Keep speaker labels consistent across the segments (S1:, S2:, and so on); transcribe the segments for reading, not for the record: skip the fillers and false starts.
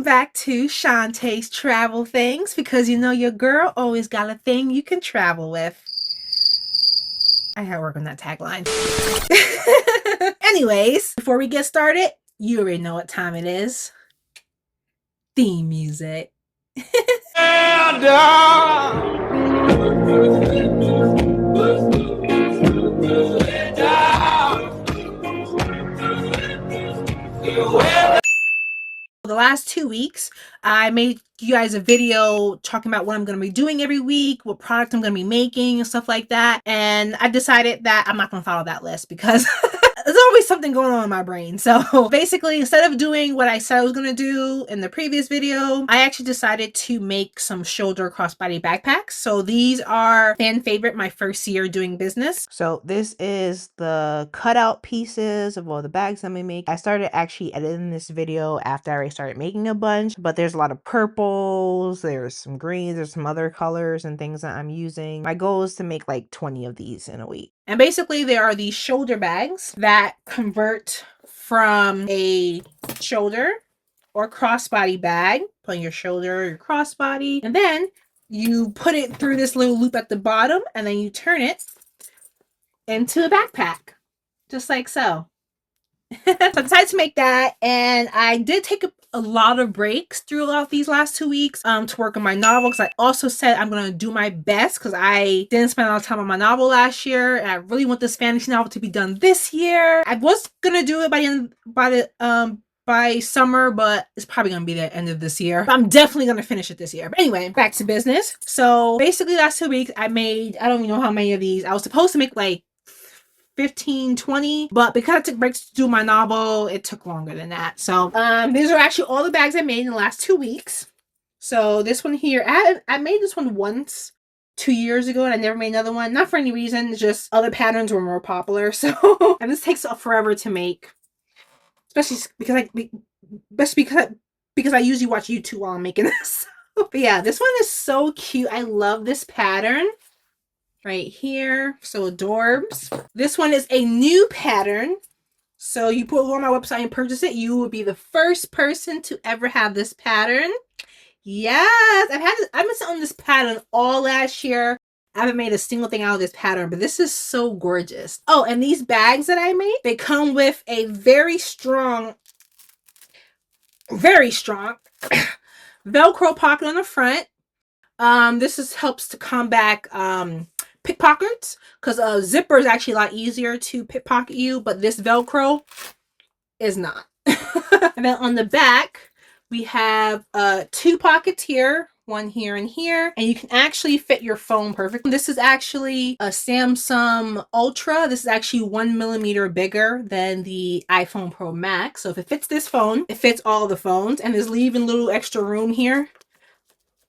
S1: back to Shantae's Travel Things, because you know your girl always got a thing you can travel with. I gotta work on that tagline. Anyways, before we get started, you already know what time it is. Theme music. The last 2 weeks, I made you guys a video talking about what I'm going to be doing every week, what product I'm going to be making and stuff like that. And I decided that I'm not going to follow that list because there's always something going on in my brain. So basically, instead of doing what I said I was going to do in the previous video, I actually decided to make some shoulder crossbody backpacks. So these are fan favorite my first year doing business. So this is the cutout pieces of all the bags I'm gonna make. I started actually editing this video after I already started making a bunch, but there's a lot of purples, there's some greens, there's some other colors and things that I'm using. My goal is to make like 20 of these in a week. And basically there are these shoulder bags that convert from a shoulder or crossbody bag, put on your shoulder, your crossbody, and then you put it through this little loop at the bottom, and then you turn it into a backpack, just like so. So I decided to make that, and I did take a lot of breaks throughout these last 2 weeks to work on my novel, because I also said I'm going to do my best, because I didn't spend a lot of time on my novel last year, and I really want this fantasy novel to be done this year. I was going to do it by summer, but it's probably gonna be the end of this year. But I'm definitely gonna finish it this year. But anyway, back to business. So basically last 2 weeks I made, I don't even know how many of these. I was supposed to make like 15, 20, but because I took breaks to do my novel, it took longer than that. So these are actually all the bags I made in the last 2 weeks. So this one here, I made this one once 2 years ago, and I never made another one. Not for any reason, it's just other patterns were more popular. So and this takes forever to make. Especially because I usually watch YouTube while I'm making this. But yeah, this one is so cute. I love this pattern right here. So adorbs. This one is a new pattern. So you put it on my website and purchase it, you will be the first person to ever have this pattern. Yes, I've been selling this pattern all last year. I haven't made a single thing out of this pattern, but this is so gorgeous. Oh, and these bags that I made, they come with a very strong Velcro pocket on the front. This helps to combat pickpockets, because a zipper is actually a lot easier to pickpocket you, but this Velcro is not. And then on the back, we have 2 pockets here. One here and here, and you can actually fit your phone perfectly. This is actually a Samsung Ultra. This is actually 1 millimeter bigger than the iPhone Pro Max. So if it fits this phone, it fits all the phones, and there's leaving a little extra room here.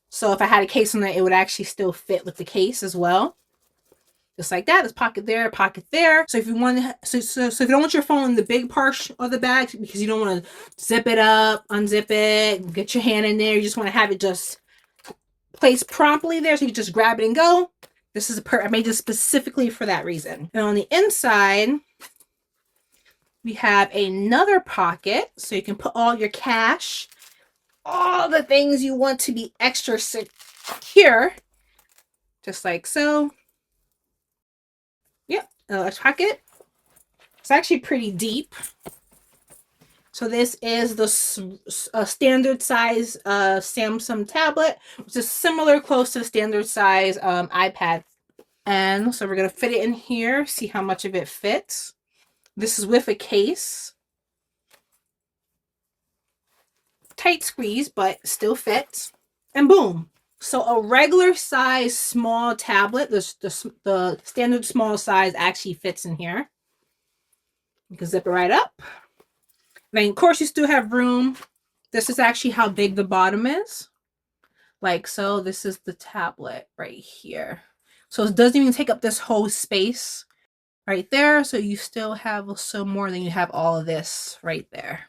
S1: So if I had a case on it, it would actually still fit with the case as well. Just like that. There's pocket there, pocket there. So if you want to, so if you don't want your phone in the big part of the bag, because you don't want to zip it up, unzip it, get your hand in there, you just want to have it just placed promptly there, so you can just grab it and go. This is I made this specifically for that reason. And on the inside, we have another pocket, so you can put all your cash, all the things you want to be extra secure, just like so. Yep, another pocket. It's actually pretty deep. So this is the standard size Samsung tablet, which is similar close to the standard size iPad. And so we're going to fit it in here, see how much of it fits. This is with a case. Tight squeeze, but still fits. And boom. So a regular size small tablet, the standard small size actually fits in here. You can zip it right up. Then, of course, you still have room. This is actually how big the bottom is. Like so. This is the tablet right here. So it doesn't even take up this whole space right there. So you still have some more than you have all of this right there.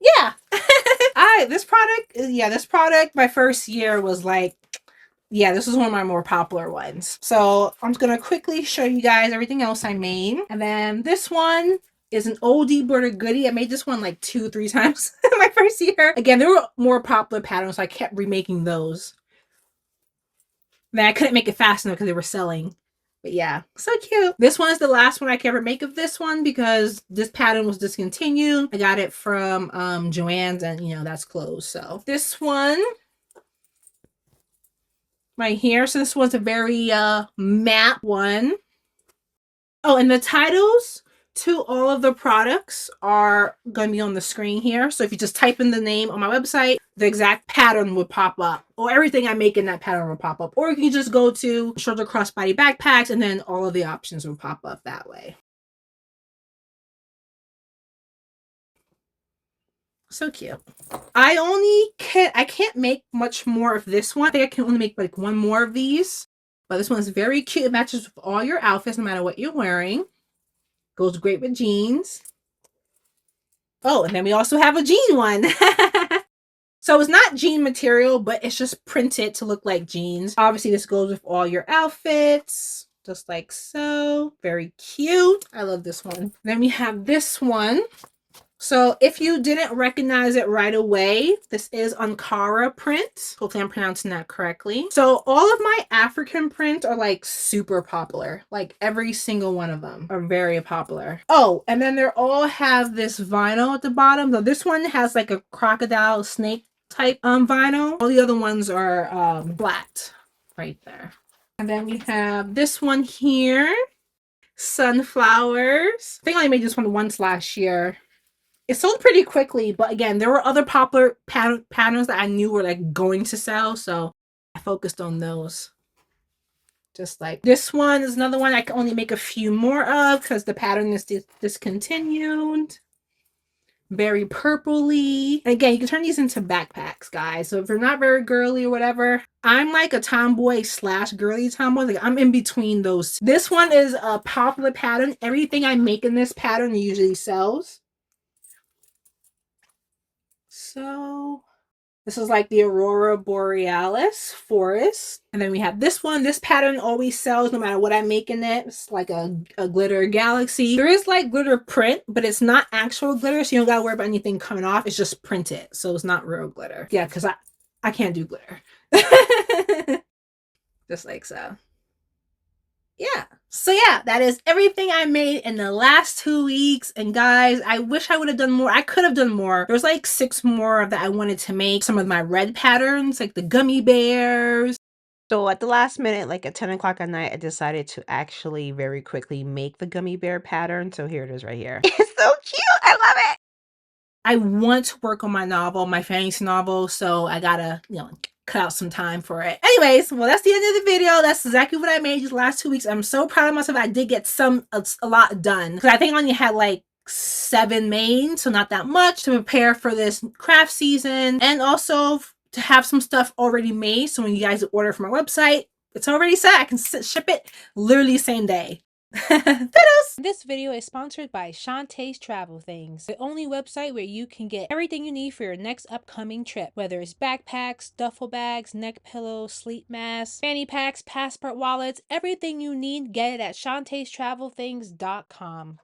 S1: Yeah. This product, my first year was like, yeah, this is one of my more popular ones. So I'm just going to quickly show you guys everything else I made. And then this one is an oldie but a goodie. I made this one like 2-3 times in my first year. Again, there were more popular patterns, so I kept remaking those. Then I couldn't make it fast enough because they were selling. But yeah, so cute. This one is the last one I can ever make of this one because this pattern was discontinued. I got it from Joann's, and you know, that's closed. So this one right here. So this one's a very matte one. Oh, and the titles to all of the products are going to be on the screen here. So if you just type in the name on my website, the exact pattern would pop up, or everything I make in that pattern will pop up. Or you can just go to shoulder crossbody backpacks and then all of the options will pop up that way. So cute. I can't make much more of this one. I think I can only make like one more of these. But this one is very cute. It matches with all your outfits, no matter what you're wearing. Goes great with jeans. Oh, and then we also have a jean one. So it's not jean material, but it's just printed to look like jeans. Obviously, this goes with all your outfits, just like so. Very cute. I love this one. Then we have this one. So if you didn't recognize it right away, this is Ankara print. Hopefully I'm pronouncing that correctly. So all of my African prints are like super popular. Like every single one of them are very popular. Oh, and then they all have this vinyl at the bottom. So this one has like a crocodile snake type vinyl. All the other ones are flat right there. And then we have this one here. Sunflowers. I think I only made this one once last year. It sold pretty quickly, but again, there were other popular patterns that I knew were like going to sell, so I focused on those. Just like this one is another one I can only make a few more of because the pattern is discontinued. Very purpley. And again, you can turn these into backpacks, guys. So if you're not very girly or whatever, I'm like a tomboy / girly tomboy. Like I'm in between those. This one is a popular pattern. Everything I make in this pattern usually sells. So this is like the Aurora Borealis forest. And then we have this one. This pattern always sells no matter what I make in it. It's like a glitter galaxy. There is like glitter print, but it's not actual glitter. So you don't gotta worry about anything coming off. It's just printed. So it's not real glitter. Yeah, because I can't do glitter. Just like so. Yeah. So yeah, that is everything I made in the last 2 weeks. And guys, I wish I would have done more. I could have done more. There's like 6 more that I wanted to make. Some of my red patterns, like the gummy bears. So at the last minute, like at 10 o'clock at night, I decided to actually very quickly make the gummy bear pattern. So here it is right here. It's so cute. I love it. I want to work on my novel, my fantasy novel. So I gotta, cut out some time for it. Anyways, well, that's the end of the video. That's exactly what I made these last 2 weeks. I'm so proud of myself. I did get a lot done. Because I think I only had like 7 made, so not that much to prepare for this craft season. And also to have some stuff already made. So when you guys order from my website, it's already set. I can ship it literally same day. This video is sponsored by Shantae's Travel Things, the only website where you can get everything you need for your next upcoming trip, whether it's backpacks, duffel bags, neck pillows, sleep masks, fanny packs, passport wallets, everything you need, get it at shantaestravelthings.com.